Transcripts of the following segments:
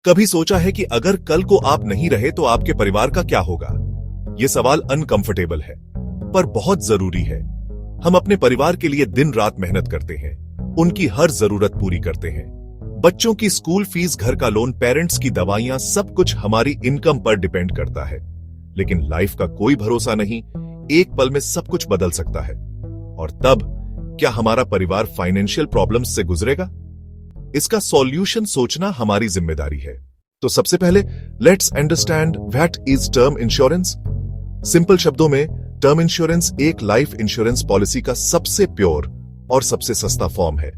कभी सोचा है कि अगर कल को आप नहीं रहे तो आपके परिवार का क्या होगा? यह सवाल अनकंफर्टेबल है, पर बहुत जरूरी है। हम अपने परिवार के लिए दिन रात मेहनत करते हैं, उनकी हर जरूरत पूरी करते हैं। बच्चों की स्कूल फीस, घर का लोन, पेरेंट्स की दवाइयां, सब कुछ हमारी इनकम पर डिपेंड करता है। लेकिन लाइफ का कोई भरोसा नहीं, एक पल में सब कुछ बदल सकता है। और तब क्या हमारा परिवार फाइनेंशियल प्रॉब्लम्स से गुजरेगा? इसका सॉल्यूशन सोचना हमारी जिम्मेदारी है। तो सबसे पहले let's understand what is term insurance. Simple शब्दों में, टर्म इंश्योरेंस एक लाइफ इंश्योरेंस पॉलिसी का सबसे प्योर और सबसे सस्ता फॉर्म है।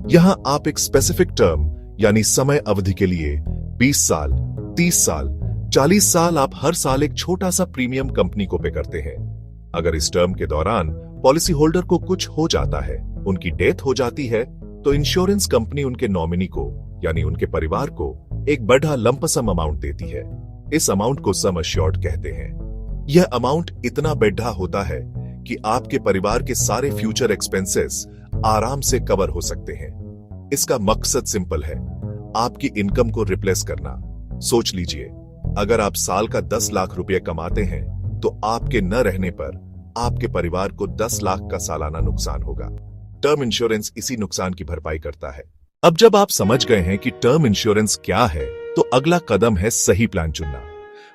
यहां आप एक स्पेसिफिक टर्म यानी समय अवधि के लिए 20 साल, 30 साल, 40 साल आप हर साल एक छोटा सा प्रीमियम कंपनी को पे करते हैं। अगर इस टर्म के दौरान पॉलिसी होल्डर को कुछ हो जाता है, उनकी डेथ हो जाती है, तो इंश्योरेंस कंपनी उनके नॉमिनी को यानी उनके परिवार को एक बड़ा लंप सम अमाउंट देती है। इस अमाउंट को सम अश्योर्ड कहते हैं। यह अमाउंट इतना बड़ा होता है कि आपके परिवार के सारे फ्यूचर एक्सपेंसेस आराम से कवर हो सकते हैं। इसका मकसद सिंपल है, आपकी इनकम को रिप्लेस करना। सोच लीजिए, अगर आप साल का 10 लाख रुपए कमाते हैं तो आपके न रहने पर आपके परिवार को 10 लाख का सालाना नुकसान होगा। टर्म इंश्योरेंस इसी नुकसान की भरपाई करता है। अब जब आप समझ गए हैं कि टर्म इंश्योरेंस क्या है, तो अगला कदम है सही प्लान चुनना।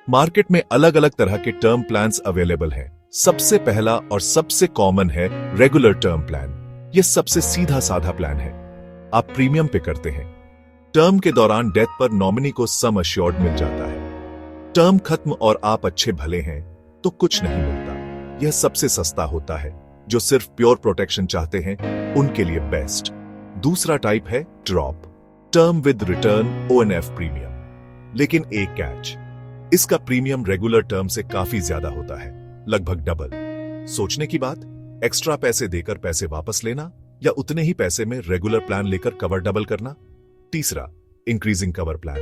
मार्केट में अलग अलग तरह के टर्म प्लान्स अवेलेबल हैं। सबसे पहला और सबसे कॉमन है रेगुलर टर्म प्लान। यह सबसे सीधा साधा प्लान है। आप प्रीमियम पे करते हैं। टर्म के दौरान डेथ पर नॉमिनी को सम अश्योर्ड मिल जाता है। टर्म खत्म और आप अच्छे भले हैं तो कुछ नहीं मिलता। यह सबसे सस्ता होता है। जो सिर्फ प्योर प्रोटेक्शन चाहते हैं उनके लिए बेस्ट। दूसरा टाइप है drop, term with return ONF premium. लेकिन एक कैच, इसका प्रीमियम रेगुलर टर्म से काफी ज्यादा होता है, लगभग डबल। सोचने की बात, एक्स्ट्रा पैसे देकर पैसे वापस लेना या उतने ही पैसे में रेगुलर प्लान लेकर कवर डबल करना। तीसरा increasing cover plan,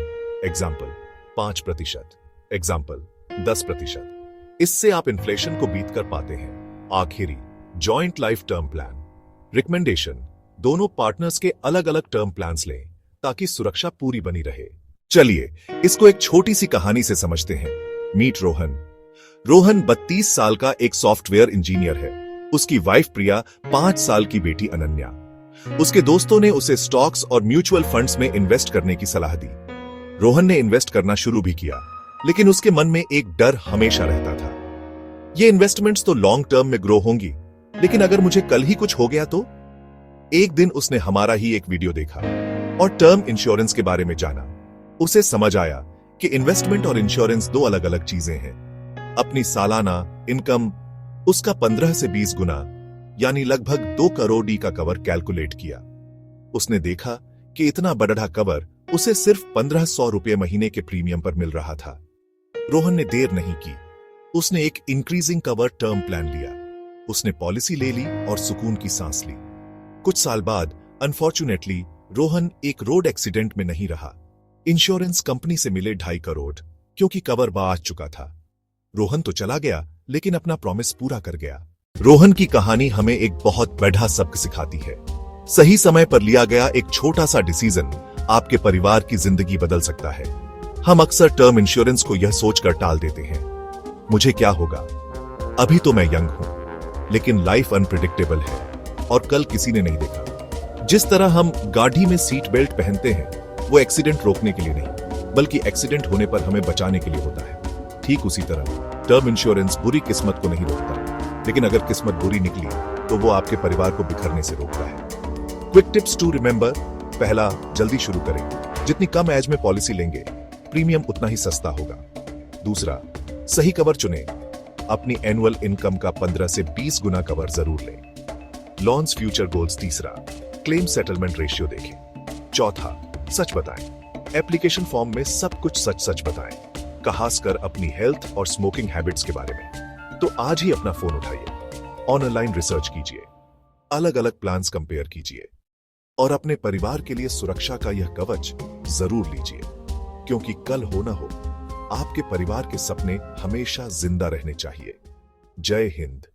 example 5%, example 10%। इससे आप इन्फ्लेशन को बीट कर पाते हैं। आखिरी joint life term plan. Recommendation, दोनों पार्टनर्स के अलग अलग टर्म प्लान्स लें ताकि सुरक्षा पूरी बनी रहे। चलिए इसको एक छोटी सी कहानी से समझते हैं। मीट रोहन। रोहन 32 साल का एक सॉफ्टवेयर इंजीनियर है। उसकी वाइफ प्रिया, 5 साल की बेटी अनन्या। उसके दोस्तों ने उसे स्टॉक्स और म्यूचुअल फंड्स में इन्वेस्ट करने की सलाह दी। रोहन ने इन्वेस्ट करना शुरू भी किया, लेकिन उसके मन में एक डर हमेशा रहता था। ये इन्वेस्टमेंट्स तो लॉन्ग टर्म में ग्रो होंगी, लेकिन अगर मुझे कल ही कुछ हो गया तो? एक दिन उसने हमारा ही एक वीडियो देखा और टर्म इंश्योरेंस के बारे में जाना। उसे समझ आया कि इन्वेस्टमेंट और इंश्योरेंस दो अलग अलग चीजें हैं। अपनी सालाना इनकम उसका 15 से 20 गुना यानी लगभग 2 करोड़ का कवर कैलकुलेट किया। उसने देखा कि इतना बड़ा कवर उसे सिर्फ 1500 रुपए महीने के प्रीमियम पर मिल रहा था। रोहन ने देर नहीं की, उसने एक इंक्रीजिंग कवर टर्म प्लान लिया। उसने पॉलिसी ले ली और सुकून की सांस ली। कुछ साल बाद अनफॉर्चुनेटली रोहन एक रोड एक्सीडेंट में नहीं रहा। इंश्योरेंस कंपनी से मिले 2.5 करोड़, क्योंकि कवर बाज चुका था। रोहन तो चला गया, लेकिन अपना प्रॉमिस पूरा कर गया। रोहन की कहानी हमें एक बहुत बड़ा सबक सिखाती है। सही समय पर लिया गया एक छोटा सा डिसीजन आपके परिवार की जिंदगी बदल सकता है। हम अक्सर टर्म इंश्योरेंस को यह सोचकर टाल देते हैं, मुझे क्या होगा, अभी तो मैं यंग हूं। लेकिन लाइफ अनप्रिडिक्टेबल है और कल किसी ने नहीं देखा। जिस तरह हम गाड़ी में सीट बेल्ट पहनते हैं, वो एक्सीडेंट रोकने के लिए नहीं, बल्कि एक्सीडेंट होने पर हमें बचाने के लिए होता है। ठीक उसी तरह टर्म इंश्योरेंस बुरी किस्मत को नहीं रोकता, लेकिन अगर किस्मत बुरी निकली तो वो आपके परिवार को बिखरने से रोकता है। Quick tips to remember. पहला, जल्दी शुरू करें। जितनी कम एज में पॉलिसी लेंगे, प्रीमियम उतना ही सस्ता होगा। दूसरा, सही कवर चुनें। अपनी एनुअल इनकम का 15 से 20 गुना कवर जरूर लें। Launch future goals. तीसरा, क्लेम सेटलमेंट रेशियो देखें। चौथा, सच बताएं। एप्लीकेशन फॉर्म में सब कुछ सच सच बताएं, खासकर अपनी हेल्थ और स्मोकिंग हैबिट्स के बारे में। तो आज ही अपना फोन उठाइए, ऑनलाइन रिसर्च कीजिए, अलग अलग प्लान्स कंपेयर कीजिए और अपने परिवार के लिए सुरक्षा का यह कवच जरूर लीजिए, क्योंकि कल हो ना हो, आपके परिवार के सपने हमेशा जिंदा रहने चाहिए। जय हिंद।